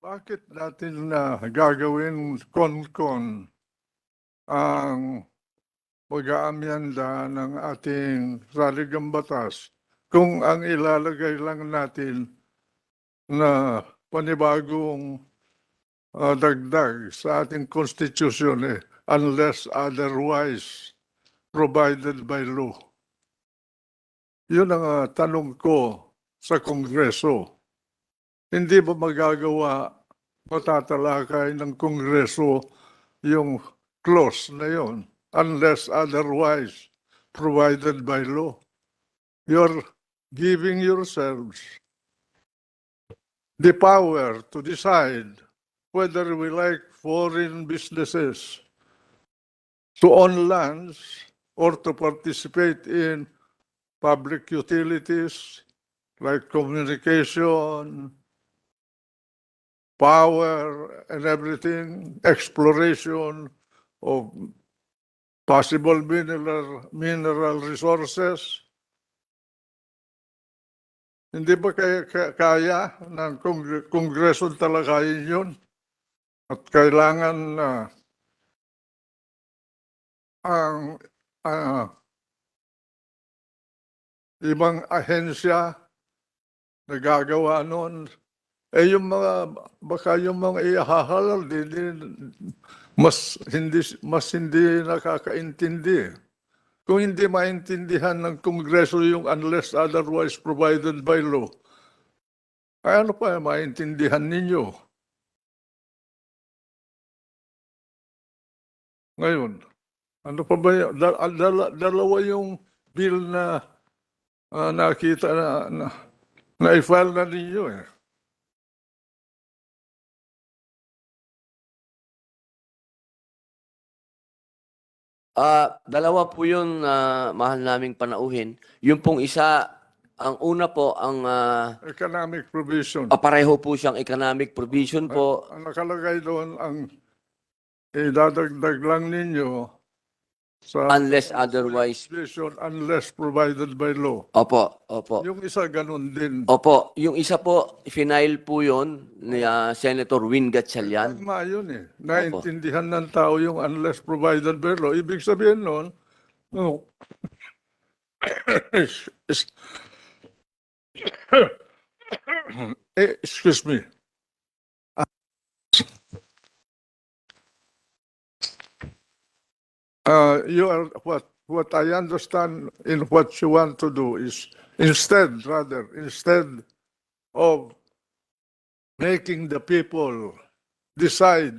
Bakit natin na gagawin kon-kon ang pag-aamyenda ng ating Saligang Batas kung ang ilalagay lang natin na panibagong dagdag sa ating Constitution unless otherwise provided by law? Yun ang tanong ko sa Kongreso. Hindi ba magagawa, matatalakay ng Kongreso yung clause na yun unless otherwise provided by law? You're giving yourselves the power to decide whether we like foreign businesses to own lands or to participate in public utilities like communication, power and everything, exploration of possible mineral resources. Hindi ba kaya ng Kongreso talakayin yun? At kailangan na ang ibang ahensya na gagawa noon, yung mga, baka yung mga ihahalal, mas hindi nakakaintindi. Kung hindi maintindihan ng Kongreso yung unless otherwise provided by law, ay ano pa maintindihan ninyo? Ngayon, ano pa ba yun? Dalawa yung bill na nakita na i-file na ninyo eh. Dalawa po yun, mahal naming panauhin. Yung pong isa, ang una po, ang Economic provision. pareho po siyang economic provision po. Ang nakalagay doon, ang idadagdag lang ninyo sa Unless otherwise. unless provided by law. Opo, opo. Yung isa ganun din. Opo, yung isa po, final po yun ni Senator Win Gatchalian. Tama yun eh. Naintindihan ng tao yung unless provided by law. Ibig sabihin nun, no. Excuse me. You are what I understand in what you want to do is instead of making the people decide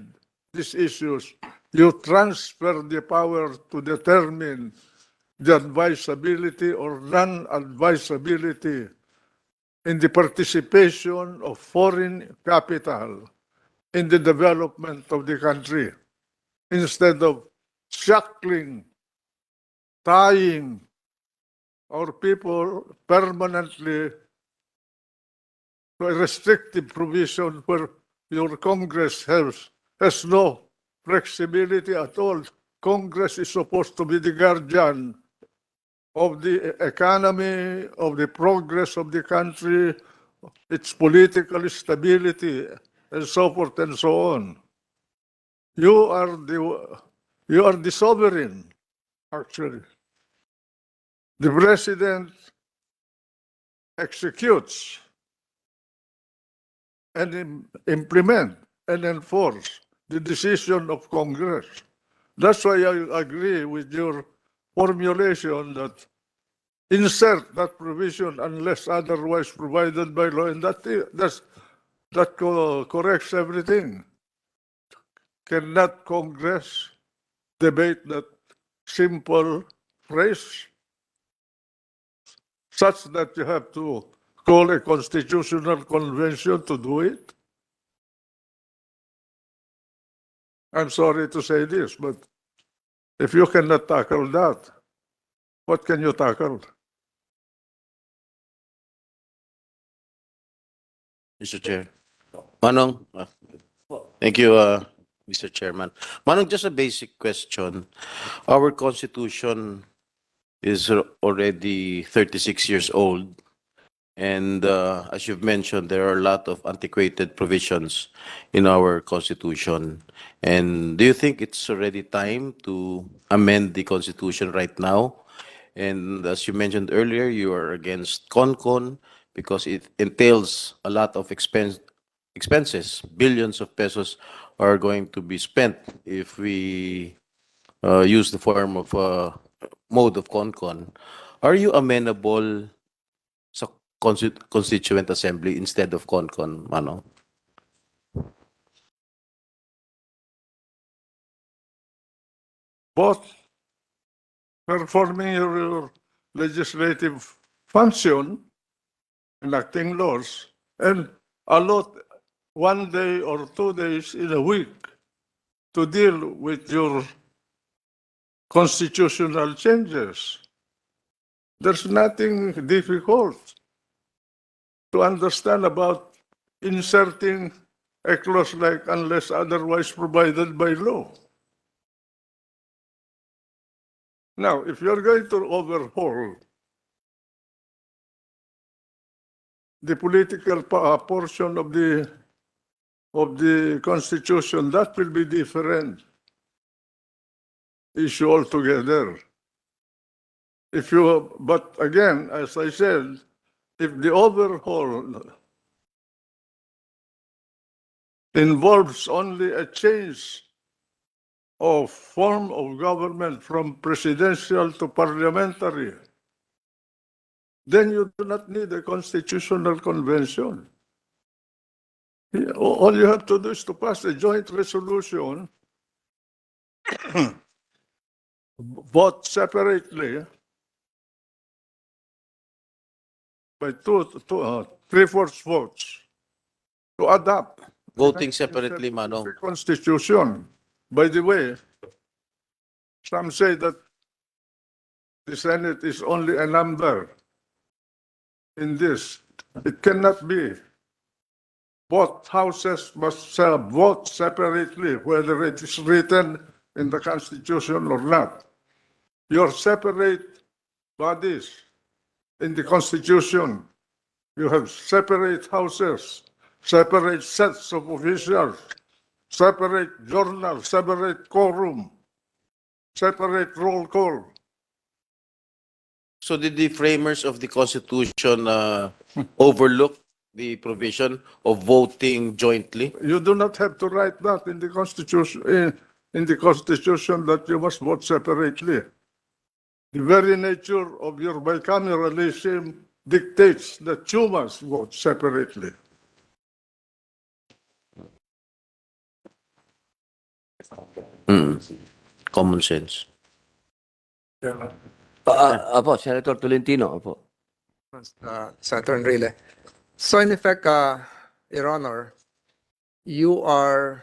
these issues, you transfer the power to determine the advisability or non-advisability in the participation of foreign capital in the development of the country, instead of shackling, tying our people permanently to a restrictive provision where your Congress has no flexibility at all. Congress is supposed to be the guardian of the economy, of the progress of the country, its political stability, and so forth and so on. You are the sovereign, actually. The president executes and implement and enforce the decision of Congress. That's why I agree with your formulation that insert that provision unless otherwise provided by law, and that corrects everything. Cannot Congress debate that simple phrase such that you have to call a constitutional convention to do it? I'm sorry to say this, but if you cannot tackle that, what can you tackle? Mr. Chair. Manong, thank you, Mr. Chairman. Manong, just a basic question. Our Constitution is already 36 years old. And as you've mentioned, there are a lot of antiquated provisions in our Constitution. And do you think it's already time to amend the Constitution right now? And as you mentioned earlier, you are against CONCON because it entails a lot of expenses. Billions of pesos are going to be spent if we use the form of mode of CONCON. Are you amenable sa Constituent Assembly instead of CONCON, Manong? Both performing your legislative function, enacting laws, and allot 1 day or 2 days in a week to deal with your constitutional changes. There's nothing difficult to understand about inserting a clause like unless otherwise provided by law. Now, if you're going to overhaul the political portion of the Constitution, that will be different issue altogether. But again, as I said, if the overhaul involves only a change of form of government from presidential to parliamentary, then you do not need a constitutional convention. All you have to do is to pass a joint resolution, vote separately by three-fourths votes to adopt Voting separately, the Manong. Constitution. By the way, some say that the Senate is only a number in this. It cannot be. Both houses must vote separately, whether it is written in the Constitution or not. Your separate bodies in the Constitution, you have separate houses, separate sets of officials, separate journal, separate quorum, separate roll call. So did the framers of the Constitution overlook the provision of voting jointly? You do not have to write that in the Constitution, that you must vote separately. The very nature of your bicameralism dictates that you must vote separately. Common sense. Apo, Senator Tolentino, apo. Senator Enrile. So in effect, Your Honor, you are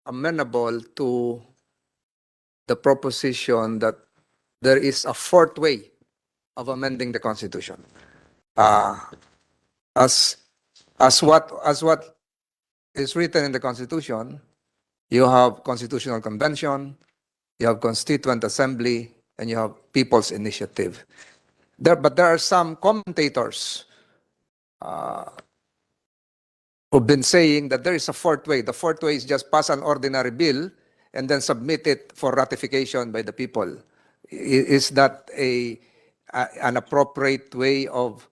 amenable to the proposition that there is a fourth way of amending the Constitution. As what is written in the Constitution, you have Constitutional Convention, you have Constituent Assembly, and you have People's Initiative. But there are some commentators who've been saying that there is a fourth way. The fourth way is just pass an ordinary bill and then submit it for ratification by the people. Is that an appropriate way of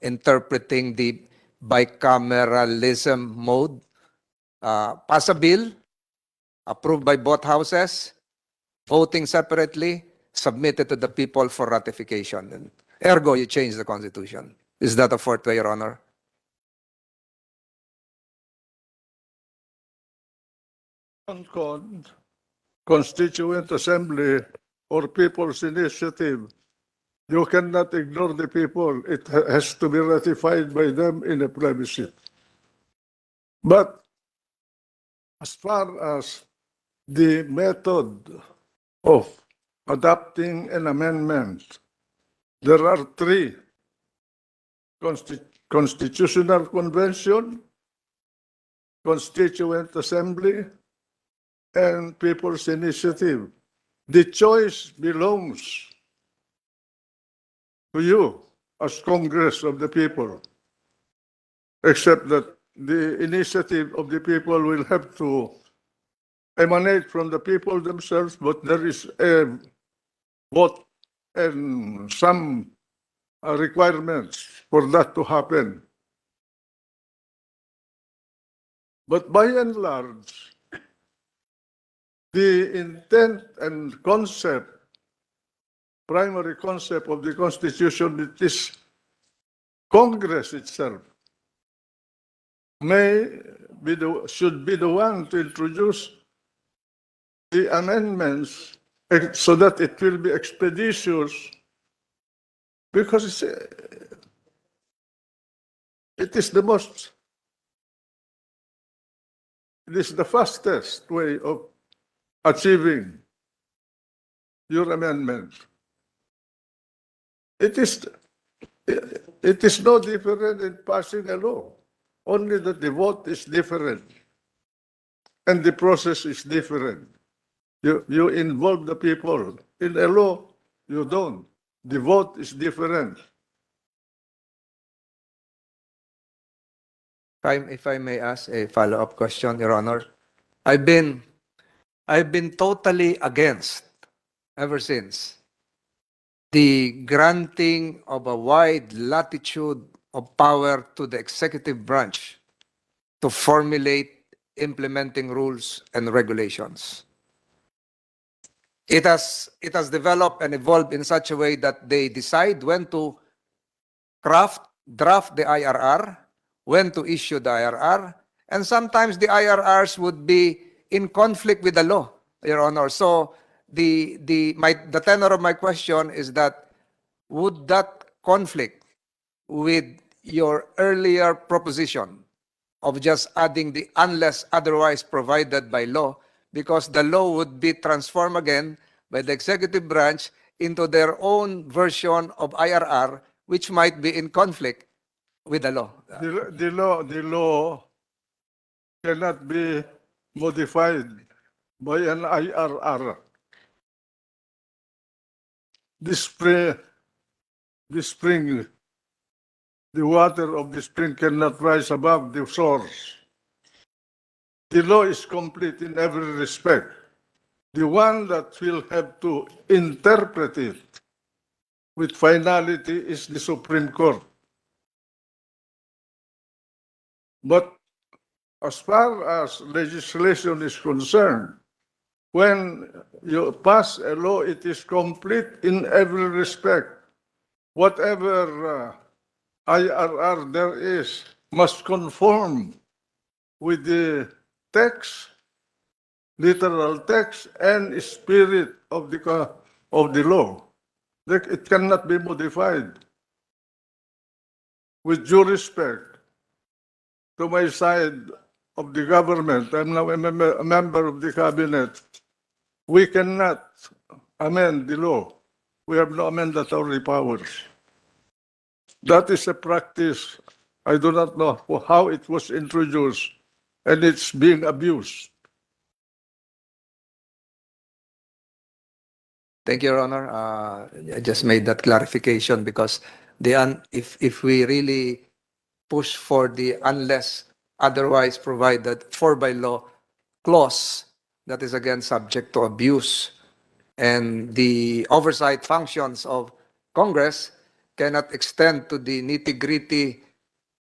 interpreting the bicameralism mode? Pass a bill, approved by both houses, voting separately, submitted to the people for ratification. And ergo, you change the Constitution. Is that a fourth way, Your Honor? Constituent Assembly or People's Initiative, you cannot ignore the people. It has to be ratified by them in a plebiscite. But as far as the method of adopting an amendment, there are three: Constitutional Convention, Constituent Assembly, and People's Initiative. The choice belongs to you. as Congress of the people, except that the initiative of the people will have to emanate from the people themselves, but there is a vote and some requirements for that to happen. But by and large, the intent and concept, primary concept of the Constitution, it is Congress itself should be the one to introduce the amendments so that it will be expeditious, because it is the fastest way of achieving your amendment. It is no different in passing a law, only that the vote is different and the process is different. You involve the people. In a law, you don't. The vote is different. If I may ask a follow-up question, Your Honor. I've been totally against, ever since, the granting of a wide latitude of power to the executive branch to formulate implementing rules and regulations. It has developed and evolved in such a way that they decide when to draft the IRR, when to issue the IRR, and sometimes the IRRs would be in conflict with the law, Your Honor. So the tenor of my question is that, would that conflict with your earlier proposition of just adding the unless otherwise provided by law, because the law would be transformed again by the executive branch into their own version of IRR, which might be in conflict with the law. The law cannot be modified by an IRR. The water of the spring cannot rise above the source. The law is complete in every respect. The one that will have to interpret it with finality is the Supreme Court. But as far as legislation is concerned, when you pass a law, it is complete in every respect. Whatever IRR there is must conform with the text, literal text, and spirit of the law. It cannot be modified. With due respect to my side of the government, I'm now a member of the cabinet. We cannot amend the law. We have no amendatory powers. That is a practice. I do not know how it was introduced, and it's being abused. Thank you, Your Honor. I just made that clarification because if we really push for the unless otherwise provided for by law clause, that is again subject to abuse, and the oversight functions of Congress cannot extend to the nitty-gritty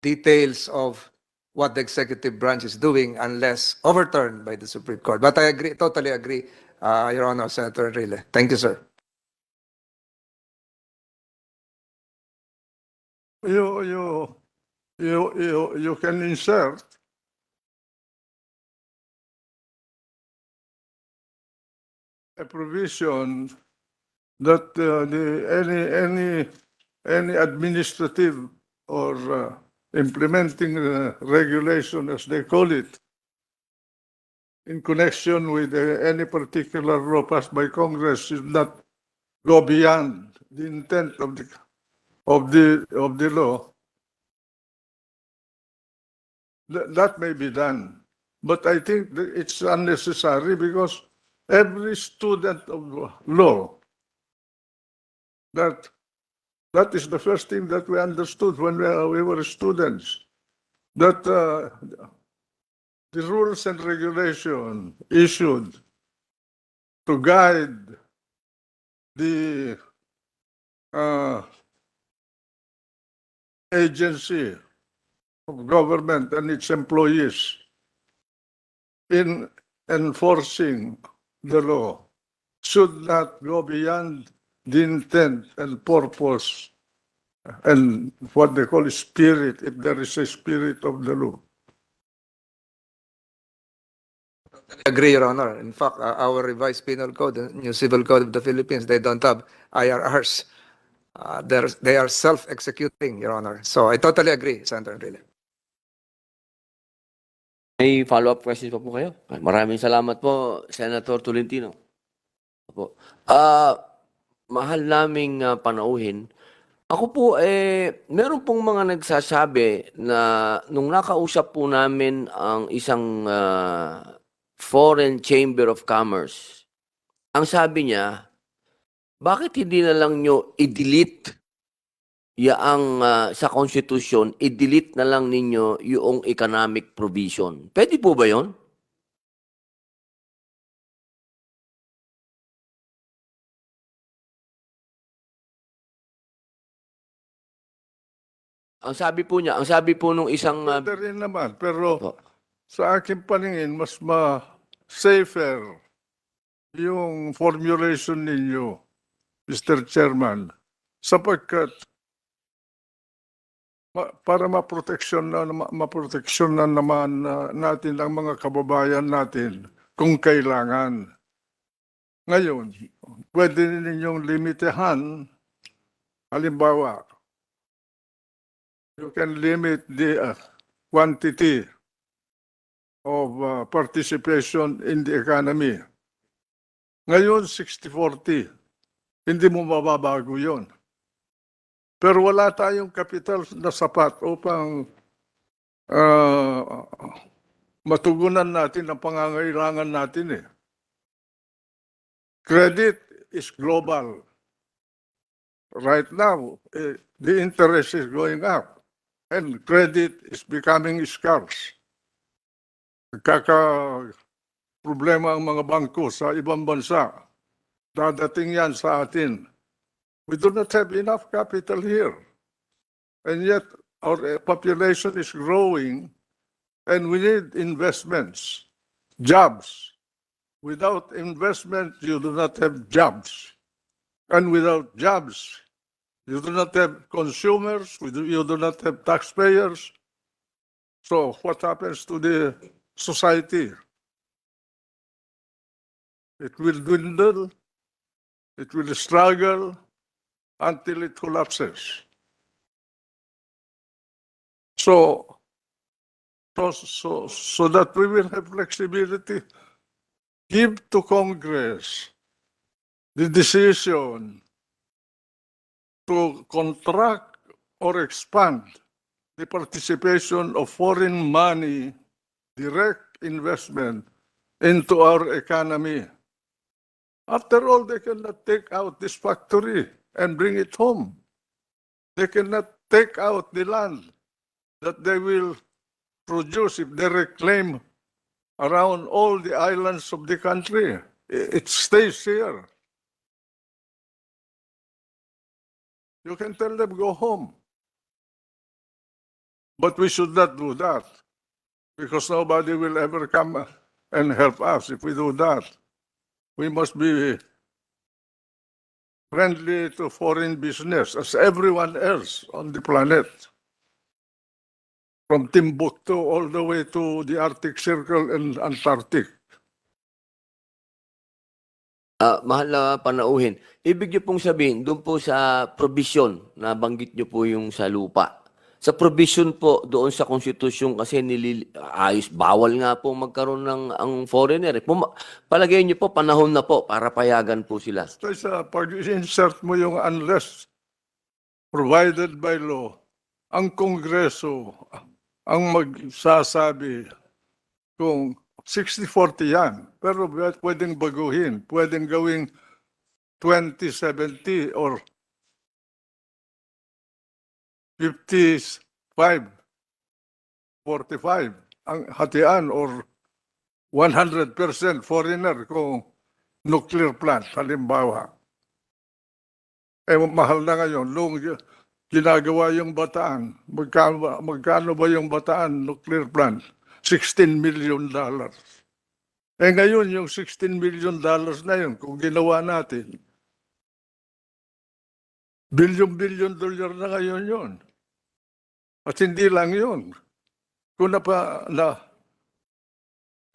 details of what the executive branch is doing unless overturned by the Supreme Court. But I agree, totally agree, Your Honor, Senator Enrile. Thank you, sir. You can insert a provision that any administrative or implementing regulation, as they call it, in connection with any particular law passed by Congress should not go beyond the intent of the law. That may be done, but I think that it's unnecessary because every student of law that That is the first thing that we understood when we were students, that the rules and regulation issued to guide the agency of government and its employees in enforcing the law should not go beyond the intent and purpose and what they call spirit, if there is a spirit of the law. I agree, Your Honor. In fact, our revised penal code, the new civil code of the Philippines, they don't have IRRs. They are self-executing, Your Honor. So I totally agree, Senator Enrile. May follow-up questions pa po kayo? Maraming salamat po, Senator Tolentino. Opo. Mahal naming panauhin. Ako po, meron pong mga nagsasabi na nung nakausap po namin ang isang Foreign Chamber of Commerce, ang sabi niya, bakit hindi na lang nyo i-delete yaang sa Constitution, i-delete na lang ninyo yung economic provision? Pwede po ba yon? Ang sabi po niya, ang sabi po nung isang... Pwede rin naman, pero po. sa aking paningin, mas safer yung formulation ninyo, Mr. Chairman, sapagkat para maproteksyon na naman natin ang mga kababayan natin kung kailangan. Ngayon, pwede ninyong limitahan, halimbawa, you can limit the quantity of participation in the economy. Ngayon, 60-40. Hindi mo mababago yun. Pero wala tayong kapital na sapat upang matugunan natin ang pangangailangan natin. Credit is global. Right now, the interest is going up and credit is becoming scarce. Problema ang mga bangko sa ibang bansa. Dadating yan sa atin. We do not have enough capital here. And yet, our population is growing and we need investments, jobs. Without investment, you do not have jobs. And without jobs, you do not have consumers, you do not have taxpayers. So what happens to the society? It will dwindle, it will struggle until it collapses. So that we will have flexibility, give to Congress the decision to contract or expand the participation of foreign money, direct investment into our economy. After all, they cannot take out this factory and bring it home. They cannot take out the land that they will produce if they reclaim around all the islands of the country. It stays here. You can tell them go home. But we should not do that because nobody will ever come and help us if we do that. We must be friendly to foreign business as everyone else on the planet. From Timbuktu all the way to the Arctic Circle and Antarctic. Mahal na panauhin. Ibig niyo pong sabihin, doon po sa provision, nabanggit niyo po yung sa lupa. Sa provision po doon sa konstitusyon kasi bawal nga po magkaroon ng ang foreigner. Palagay niyo po, panahon na po para payagan po sila. So pag-insert mo yung unless provided by law, ang Kongreso ang magsasabi kung 60-40 yan. Pero pwedeng baguhin, pwedeng gawing 20-70 or 55, 45 ang hatian or 100% foreigner kung nuclear plant, halimbawa. Mahal na ngayon. Nung ginagawa yung Bataan, magkano ba yung Bataan nuclear plant? $16 million. Ngayon, yung $16 million na yun, kung ginawa natin, billion dollar na ngayon yun. At hindi lang yun. Kung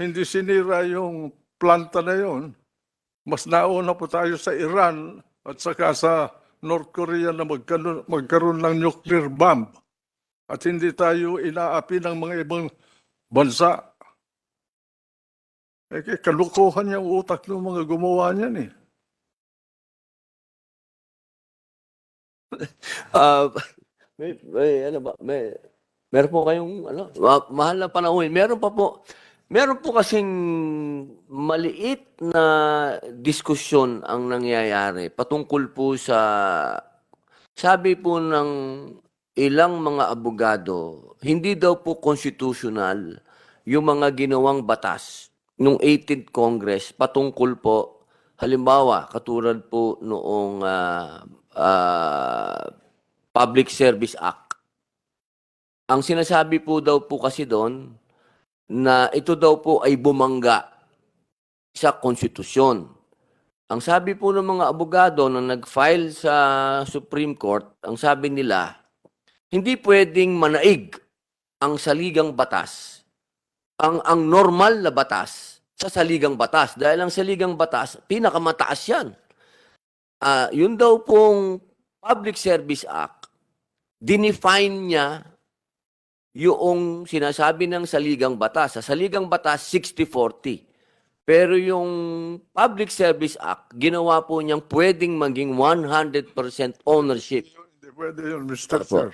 hindi sinira yung planta na yun, mas nauna po tayo sa Iran at saka sa North Korea na magkaroon ng nuclear bomb. At hindi tayo inaapi ng mga ibang bansa. Kalukuhan yung utak ng mga gumawa niyan eh. Meron po kayong mahal na panahon. Meron po kasing maliit na diskusyon ang nangyayari patungkol po sa sabi po ng ilang mga abogado, hindi daw po constitutional yung mga ginawang batas nung 18th Congress patungkol po halimbawa katulad po noong Public Service Act. Ang sinasabi po daw po kasi doon na ito daw po ay bumangga sa konstitusyon. Ang sabi po ng mga abogado na nag-file sa Supreme Court, ang sabi nila, hindi pwedeng manaig ang saligang batas, ang normal na batas sa saligang batas. Dahil ang saligang batas, pinakamataas yan. Yun daw pong Public Service Act, dinefine niya yung sinasabi ng saligang batas. Sa saligang batas, 60-40. Pero yung Public Service Act, ginawa po niyang pwedeng maging 100% ownership. Hindi pwede yun, Mr. Chair.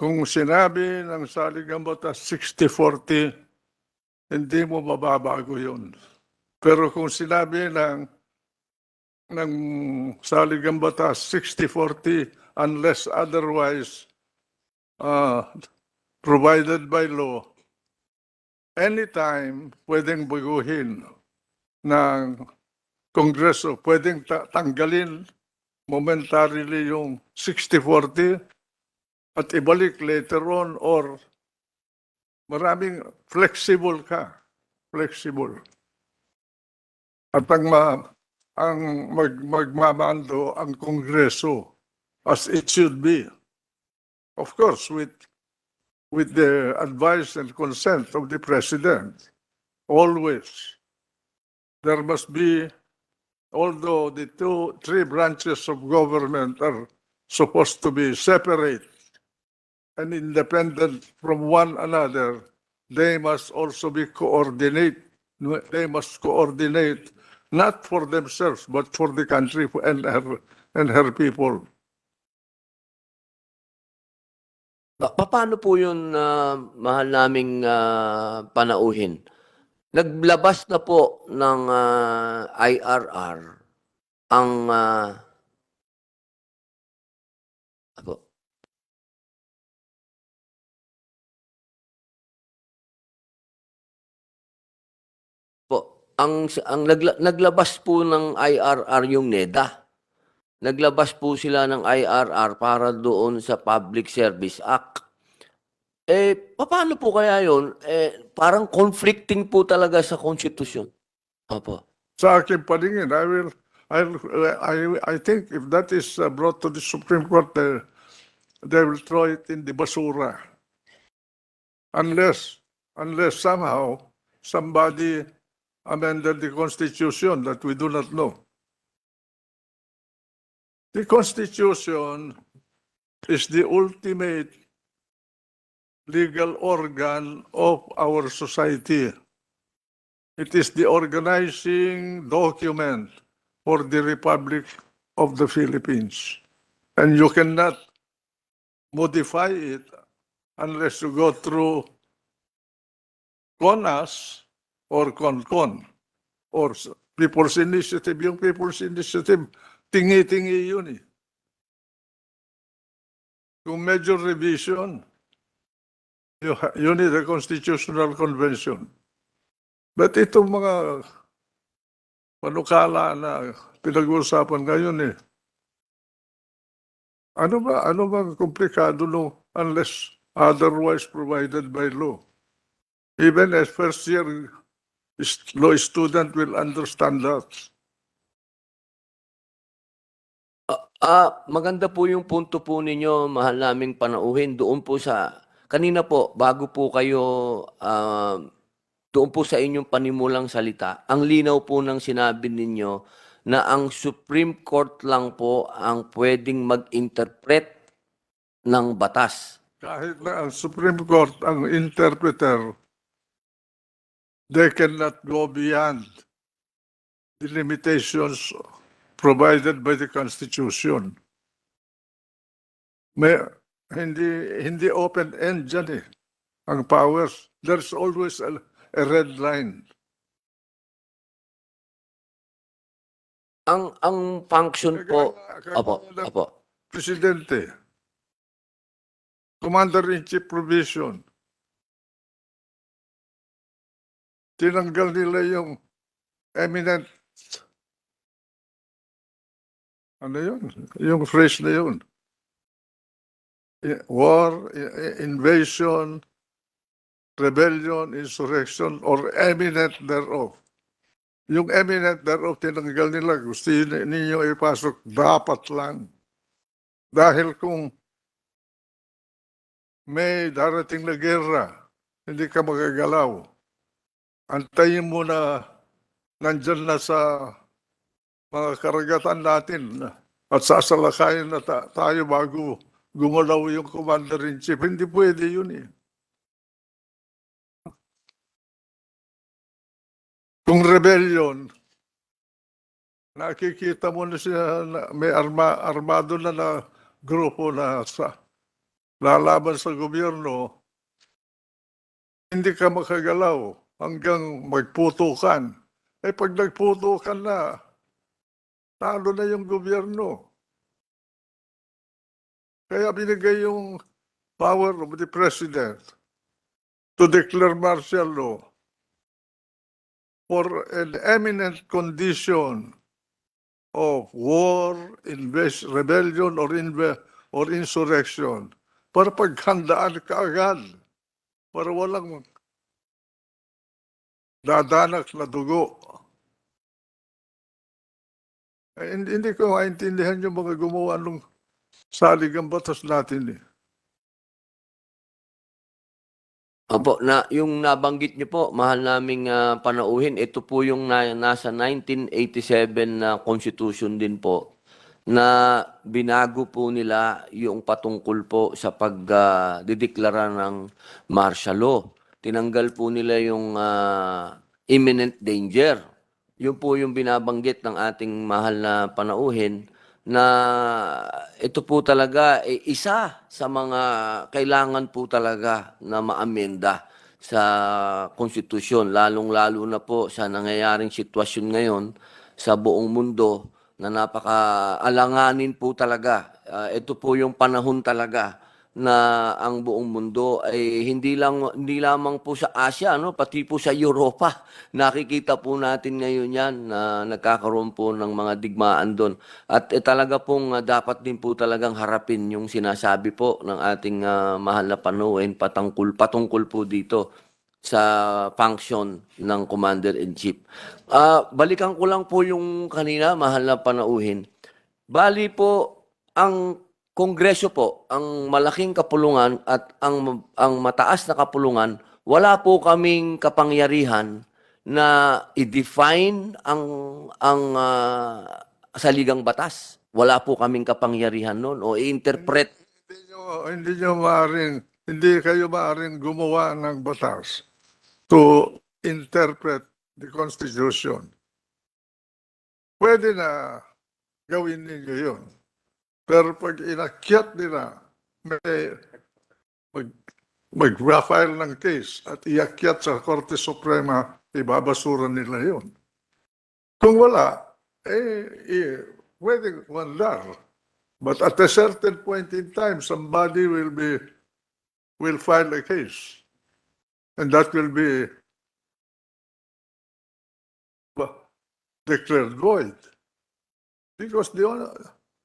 Kung sinabi ng saligang batas 60-40, hindi mo mababago yun. Pero kung sinabi ng saligang batas 60-40 unless otherwise provided by law, anytime pwedeng baguhin ng Kongreso, pwedeng tanggalin momentarily yung 60-40 at ibalik later on or maraming flexible ka. Flexible. At magmamando ang Kongreso as it should be. Of course, with the advice and consent of the President, always. There must be, although the three branches of government are supposed to be separate and independent from one another, they must also be coordinate. They must coordinate not for themselves but for the country and her people. Paano po yun, mahal naming panauhin? Naglabas na po ng IRR ang naglabas po ng IRR yung NEDA. Naglabas po sila ng IRR para doon sa Public Service Act. Paano po kaya yun? Parang conflicting po talaga sa konstitusyon. Opo. Sa aking paningin, I think if that is brought to the Supreme Court, they will throw it in the basura. Unless somehow somebody amended the Constitution that we do not know. The Constitution is the ultimate legal organ of our society. It is the organizing document for the Republic of the Philippines. And you cannot modify it unless you go through CONAS or CONCON or People's Initiative. Yung People's Initiative, tingi-tingi yun eh. kung major revision, you need a constitutional convention. But itong mga panukala na pinag-uusapan ngayon ano ba komplikado no unless otherwise provided by law. Even a first year law student will understand that. Maganda po yung punto po ninyo, mahal naming panauhin. Doon po kanina po, bago po kayo, doon po sa inyong panimulang salita, ang linaw po ng sinabi ninyo na ang Supreme Court lang po ang pwedeng mag-interpret ng batas. Kahit na ang Supreme Court ang interpreter, they cannot go beyond the limitations provided by the Constitution. Hindi open-end dyan ang powers. There's always a red line. Ang function po, apo. Presidente, Commander-in-Chief provision, tinanggal nila yung eminent, yung phrase na yun. War, invasion, rebellion, insurrection, or eminent thereof. Yung eminent thereof, tinanggal nila. Gusto ninyo ipasok, dapat lang. Dahil kung may darating na gera, hindi ka magagalaw. Antayin mo na nandyan na sa mga karagatan natin at sasalakayin na tayo bago gumalaw yung commander-in-chief. Hindi pwede yun Kung rebellion, nakikita mo na siya, may armado na grupo na lalaban sa gobyerno, hindi ka makagalaw hanggang magputukan. Pag nagputukan na, talo na yung gobyerno. Kaya binigay yung power of the president to declare martial law for an eminent condition of war, rebellion, or insurrection. Para paghandaan ka agad. Para walang dadanak na dugo. Hindi ko maintindihan yung mga gumawa ng Saligang Batas natin Opo, yung nabanggit niyo po, mahal naming panauhin, ito po yung nasa 1987 na constitution din po na binago po nila yung patungkol po sa pagdideklara ng martial law. Tinanggal po nila yung imminent danger. Yun po yung binabanggit ng ating mahal na panauhin na ito po talaga isa sa mga kailangan po talaga na maamenda sa konstitusyon, lalong-lalo na po sa nangyayaring sitwasyon ngayon sa buong mundo na napaka-alanganin po talaga. Ito po yung panahon talaga na ang buong mundo ay hindi lamang po sa Asia, pati po sa Europa. Nakikita po natin ngayon yan na nagkakaroon po ng mga digmaan doon. At talaga pong dapat din po talagang harapin yung sinasabi po ng ating mahal na panauhin patungkol po dito sa function ng Commander-in-Chief. Balikan ko lang po yung kanina, mahal na panauhin. Bali po, ang Kongreso po, ang malaking kapulungan at ang mataas na kapulungan, wala po kaming kapangyarihan na i-define ang Saligang Batas. Wala po kaming kapangyarihan noon o i-interpret. Hindi kayo maaring gumawa ng batas to interpret the Constitution. Pwede na gawin ninyo yun. Pero pag inakyat nila, mag-file ng case at iakyat sa Korte Suprema, ibabasura nila yun. Kung wala, pwede mandar. But at a certain point in time, somebody will file a case, and that will be declared void because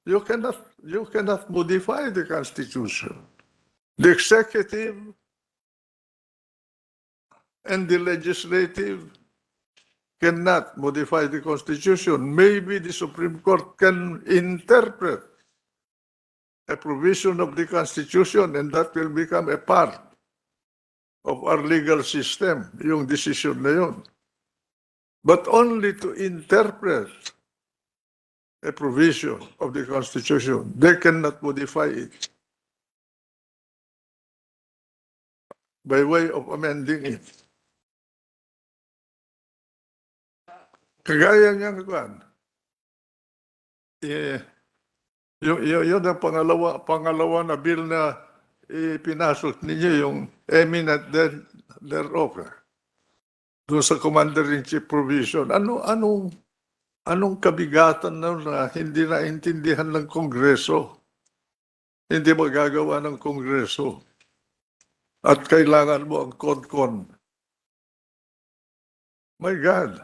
you cannot modify the Constitution. The executive and the legislative cannot modify the Constitution. Maybe the Supreme Court can interpret a provision of the Constitution and that will become a part of our legal system, yung decision na yun. But only to interpret a provision of the Constitution. They cannot modify it by way of amending it. Kagaya niyang kwan, yun ang pangalawa na bill na ipinasok ninyo, yung eminent thereof. Doon sa Commander-in-Chief provision. Anong kabigatan na hindi naintindihan ng Kongreso? Hindi magagawa ng Kongreso. At kailangan mo ang CONCON. My God.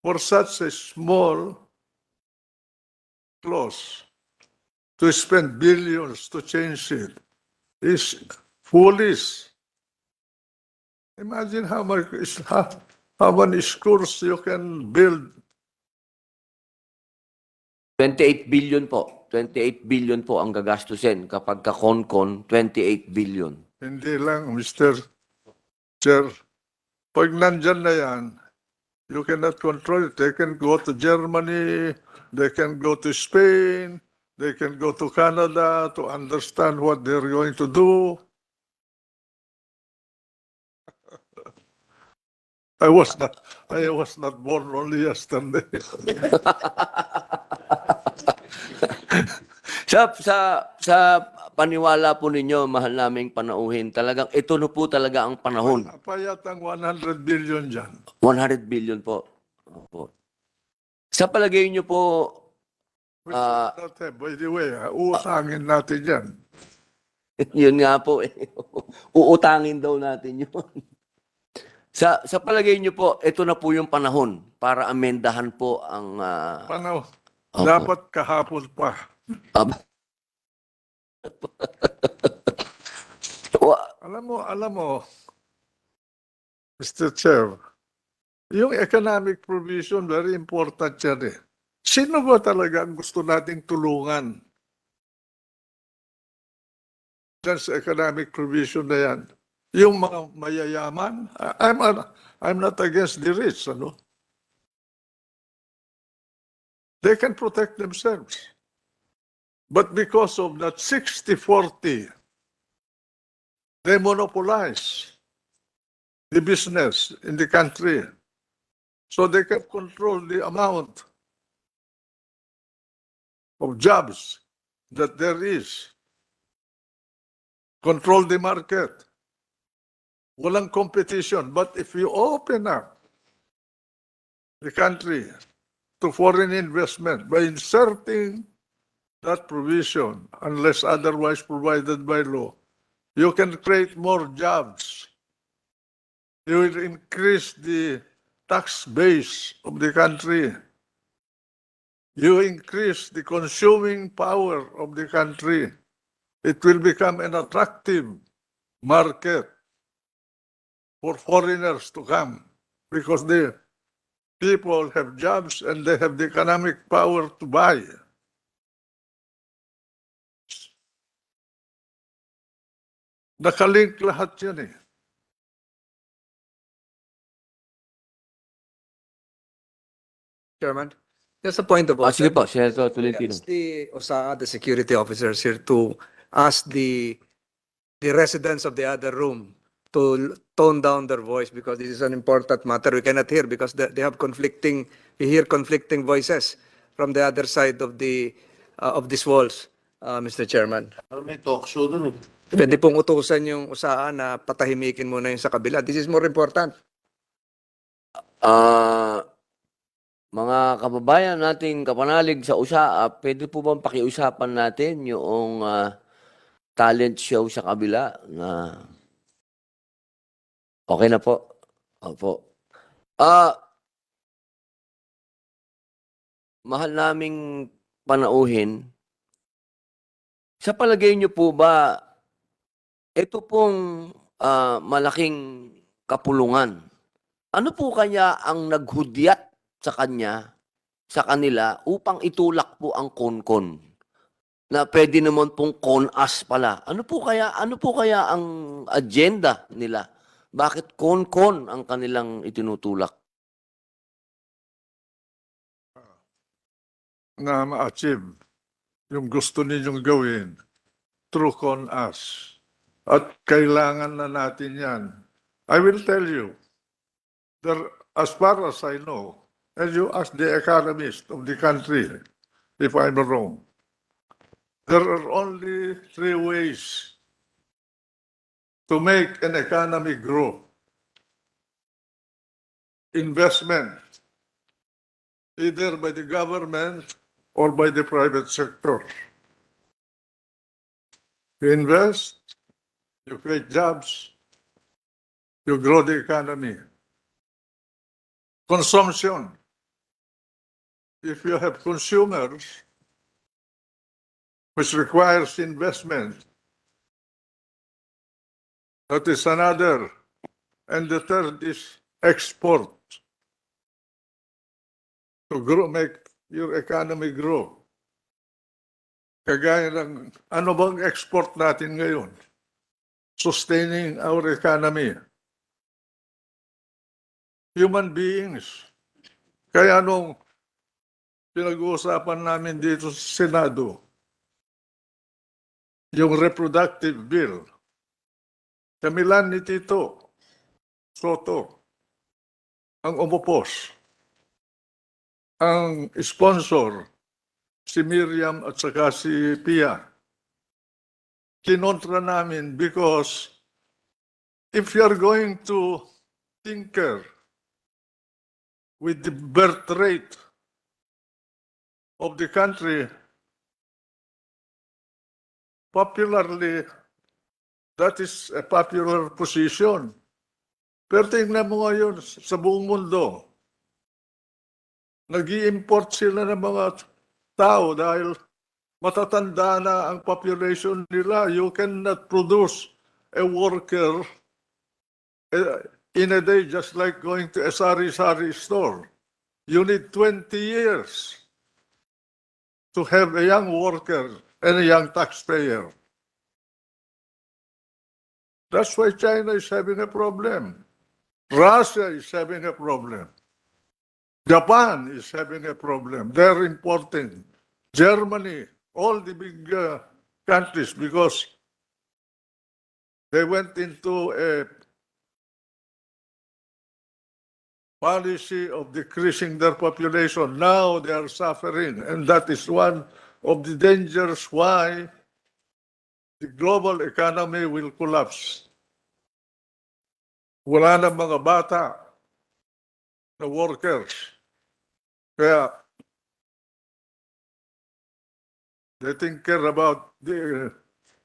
For such a small clause, to spend billions to change it is foolish. Imagine how many schools you can build. 28 billion po. 28 billion po ang gagastusin kapag ka-CONCON, 28 billion. Hindi lang, Mr. Chair. Pag nandyan na yan, you cannot control it. They can go to Germany, they can go to Spain, they can go to Canada to understand what they're going to do. I was not born only yesterday. Sa paniwala po ninyo, mahal naming panauhin, talagang ito na po talaga ang panahon. Payat ang 100 billion dyan. 100 billion po. Opo. Sa palagay niyo po, Which is not, by the way, uutangin natin yan. yun nga po, uutangin daw natin yun. Sa palagay niyo po, ito na po yung panahon para amendahan po ang... Opo. Dapat kahapon pa. Alam mo, Mr. Chair, yung economic provision, very important yan eh. Sino ba talaga ang gusto nating tulungan dyan sa economic provision na yan? Yung mga mayayaman? I'm not against the rich, ano? They can protect themselves. But because of that 60-40, they monopolize the business in the country. So they can control the amount of jobs that there is. Control the market. Walang competition. But if you open up the country to foreign investment by inserting that provision, unless otherwise provided by law, you can create more jobs. You will increase the tax base of the country. You increase the consuming power of the country. It will become an attractive market for foreigners to come because the people have jobs and they have the economic power to buy. Nakalink lahat yan eh. Chairman, just a point of order. Sige po, Senator Tolentino. Yes, the OSAA, the security officers here to ask the residents of the other room to tone down their voice because this is an important matter. We cannot hear because they have we hear conflicting voices from the other side of these walls, Mr. Chairman. May talk show dun eh. Pwede pong utusan yung OSAA na patahimikin muna yung sa kabila. This is more important. Mga kababayan nating kapanalig sa pwede po bang pakiusapan natin yung talent show sa kabila na okay na po. Opo. Ah, mahal naming panauhin. Sa palagay niyo po ba ito pong malaking kapulungan? Ano po kaya ang naghudyat sa kanila upang itulak po ang konkon? Na pwede naman pong con-us pala. Ano po kaya ang agenda nila? Bakit konkon ang kanilang itinutulak? Na ma-achieve yung gusto ninyong gawin through con us. At kailangan na natin yan. I will tell you, as far as I know, and you ask the economist of the country if I'm wrong, there are only three ways to make an economy grow. Investment, either by the government or by the private sector. You invest, you create jobs, you grow the economy. Consumption. If you have consumers, which requires investment, that is another. And the third is export. To grow, make your economy grow. Kagaya ng ano bang export natin ngayon? Sustaining our economy. Human beings. Kaya nung pinag-uusapan namin dito sa Senado, yung reproductive bill, kamilan ni Tito Soto ang umupos. Ang sponsor, si Miriam at saka si Pia. Kinontra namin because if you're going to tinker with the birth rate of the country, popularly, that is a popular position. Pero tingnan mo ngayon sa buong mundo, nag-i-import sila ng mga tao dahil matatanda na ang population nila. You cannot produce a worker in a day just like going to a sari-sari store. You need 20 years to have a young worker and a young taxpayer. That's why China is having a problem. Russia is having a problem. Japan is having a problem. They're importing. Germany, all the big countries, because they went into a policy of decreasing their population. Now they are suffering, and that is one of the dangers why the global economy will collapse. Wala na mga bata na workers. Kaya they think care about the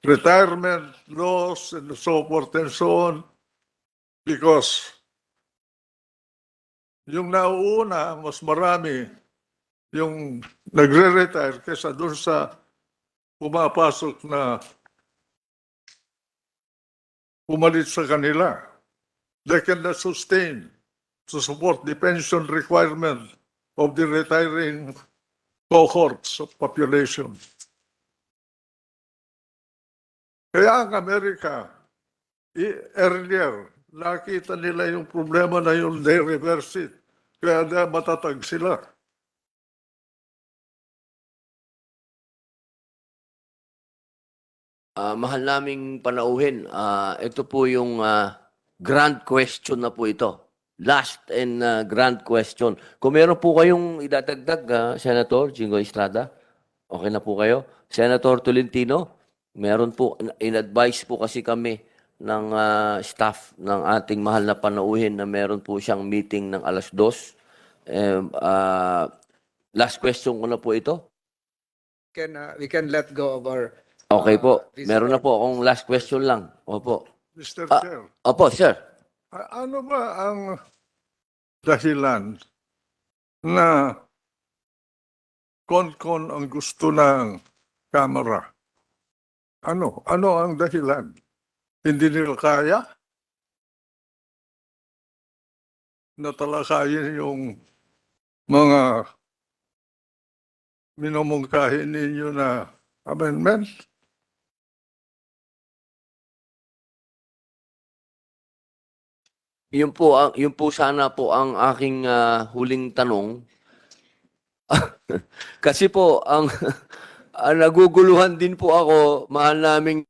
retirement laws and so forth and so on, because yung nauuna, mas marami yung nagre-retire kaysa doon sa pumapasok na pumalit sa kanila. They cannot sustain to support the pension requirement of the retiring cohorts of population. Kaya ang Amerika, earlier, nakita nila yung problema na yun, they reverse it. Kaya matatag sila. Mahal naming panauhin, ito po yung grand question na po ito. Last and grand question. Kung meron po kayong idadagdag, Senator Jingo Estrada, okay na po kayo? Senator Tolentino, meron po, in-advise po kasi kami ng staff ng ating mahal na panauhin na meron po siyang meeting ng 2:00. Last question ko na po ito. We can let go of our Okay po. visitor. Meron na po akong last question lang. Opo. Mr. Ah, Chair, Opo, sir. ano ba ang dahilan na konkon ang gusto ng Kamara? Ano? Ano ang dahilan? Hindi nila kaya na talakayin yung mga minumungkahi ninyo na amendment? Yun po sana po ang aking huling tanong. Kasi po ang naguguluhan din po ako, mahal naming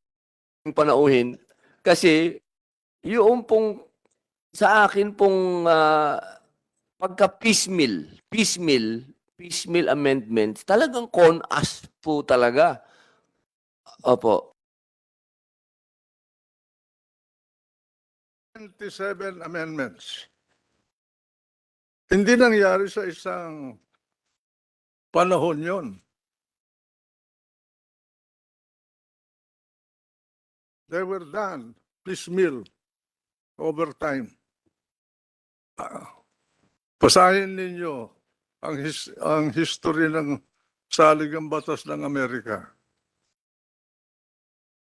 panauhin kasi yung pong sa akin pong pagka piecemeal amendments, talagang con-us po talaga. Opo. 27 amendments. Hindi nangyari sa isang panahon yon. They were done piecemeal over time. Basahin ninyo ang history ng Saligang Batas ng Amerika.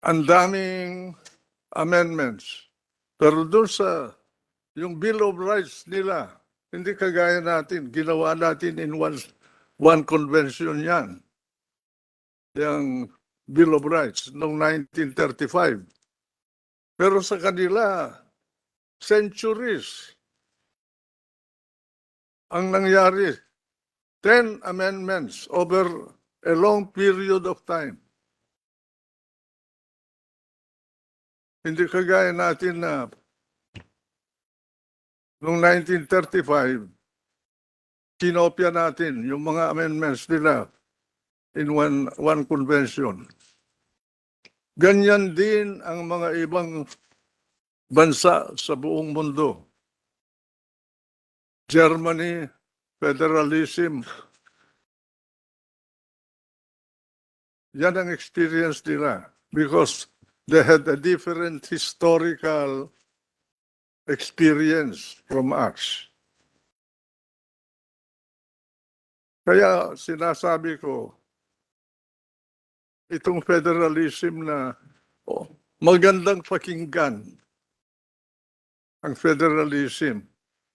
Ang daming amendments. Pero doon sa yung Bill of Rights nila, hindi kagaya natin, ginawa natin in one convention yan. Yung Bill of Rights noong 1935. Pero sa kanila, centuries ang nangyari. 10 amendments over a long period of time. Hindi kagaya natin na noong 1935, kinopya natin yung mga amendments nila in one convention. Ganyan din ang mga ibang bansa sa buong mundo. Germany, federalism. Yan ang experience nila because they had a different historical experience from us. Kaya sinasabi ko, itong federalism na magandang pakinggan ang federalism.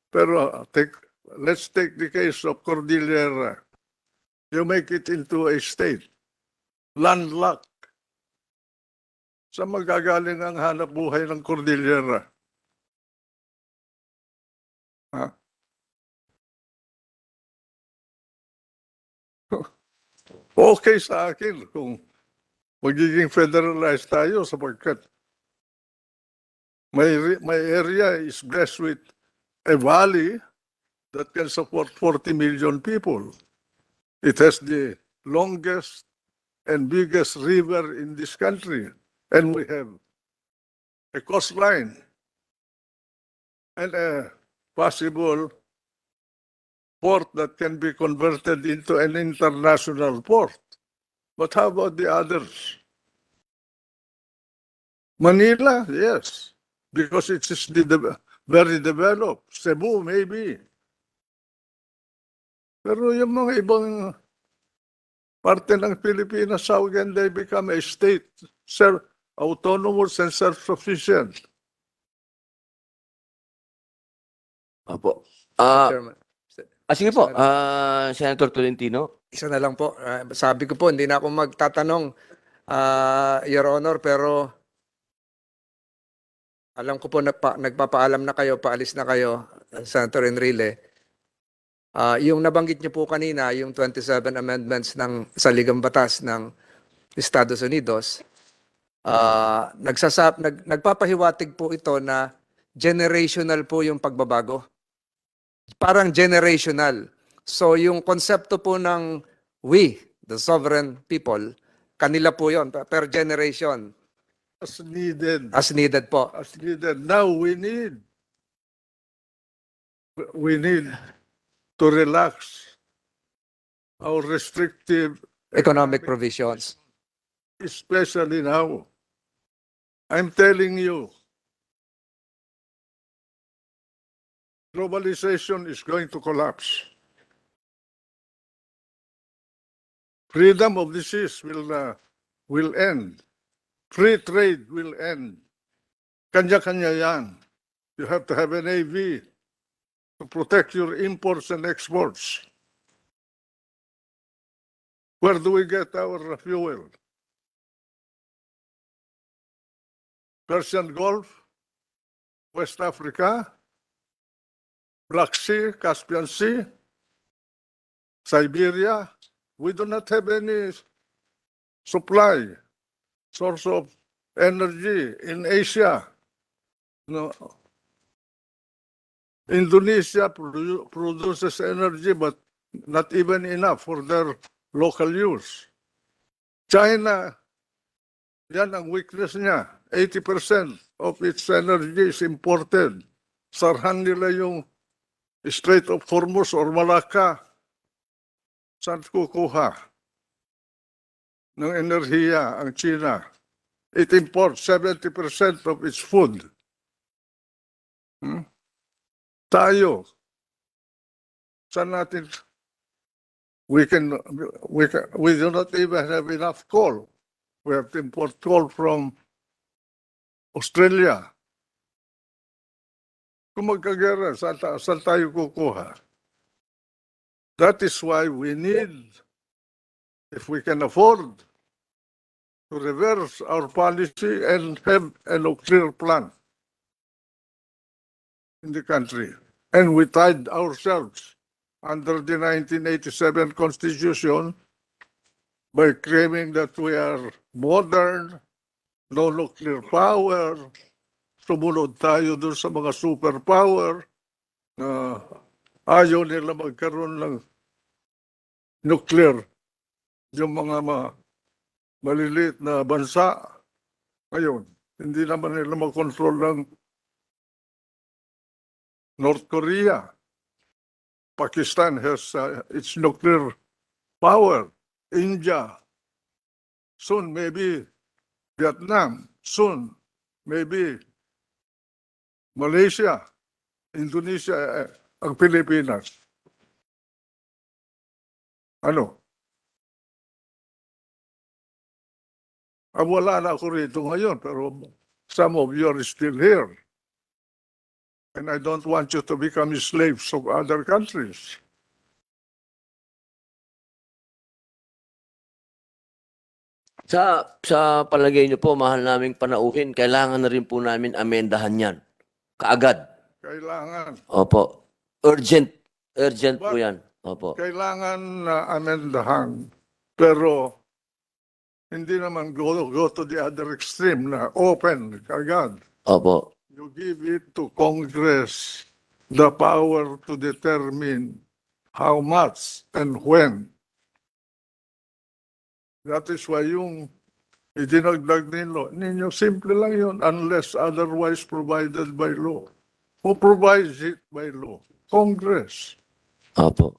Pero let's take the case of Cordillera. You make it into a state, landlocked. Saan magagaling ang hanap buhay ng Cordillera? Ha? Okay sa akin kung magiging federalized tayo sapagkat my area is blessed with a valley that can support 40 million people. It has the longest and biggest river in this country. And we have a coastline and a possible port that can be converted into an international port. But how about the others? Manila, yes, because it is very developed. Cebu, maybe. Pero yung mga ibang parte ng Pilipinas, how can they become a state, autonomous and self-sufficient? Opo. Chairman. Sige po, Senator Tolentino. Isa na lang po. Sabi ko po, hindi na ako magtatanong, Your Honor, pero alam ko po nagpapaalam na kayo, paalis na kayo, Senator Enrile. Yung nabanggit niyo po kanina, yung 27 amendments ng Saligang Batas ng Estados Unidos, nagpapahiwatig po ito na generational po yung pagbabago. Parang generational. So yung konsepto po ng we, the sovereign people, kanila po yon per generation. As needed. As needed po. As needed. Now we need to relax our restrictive Economic provisions. especially now. I'm telling you, globalization is going to collapse. Freedom of the seas will end. Free trade will end. Kanya-kanya yan. You have to have a navy to protect your imports and exports. Where do we get our fuel? Persian Gulf, West Africa, Black Sea, Caspian Sea, Siberia. We do not have any supply, source of energy in Asia. No. Indonesia produces energy, but not even enough for their local use. China, yan ang weakness niya. 80% of its energy is imported. Sarhan nila yung Strait of Hormuz or Malacca. Saan kukuha ng enerhiya ang China? It imports 70% of its food. Tayo, saan natin, we do not even have enough coal. We have to import coal from Australia. Kung magkagera, saan tayo kukuha? That is why we need, if we can afford, to reverse our policy and have a nuclear plant in the country. And we tied ourselves under the 1987 Constitution by claiming that we are modern, no nuclear power. Sumunod tayo dun sa mga superpower na ayaw nila magkaroon ng nuclear. Yung mga maliliit na bansa, ngayon, hindi naman nila makontrol ng North Korea. Pakistan has its nuclear power. India. Soon, maybe Vietnam. Soon, maybe Malaysia. Indonesia, ang Pilipinas. Ano? Wala na ako rito ngayon, pero some of you are still here. And I don't want you to become slaves of other countries. Sa palagay niyo po, mahal naming panauhin, kailangan na rin po namin amyendahan yan. Kaagad. Kailangan. Opo. Urgent po yan. Opo. Kailangan na amendahan. Pero hindi naman go to the other extreme na open kagad. Opo. You give it to Congress the power to determine how much and when. That is why yung idinagdag ninyo, simple lang yun, unless otherwise provided by law. Who provides it by law? Congress. Opo.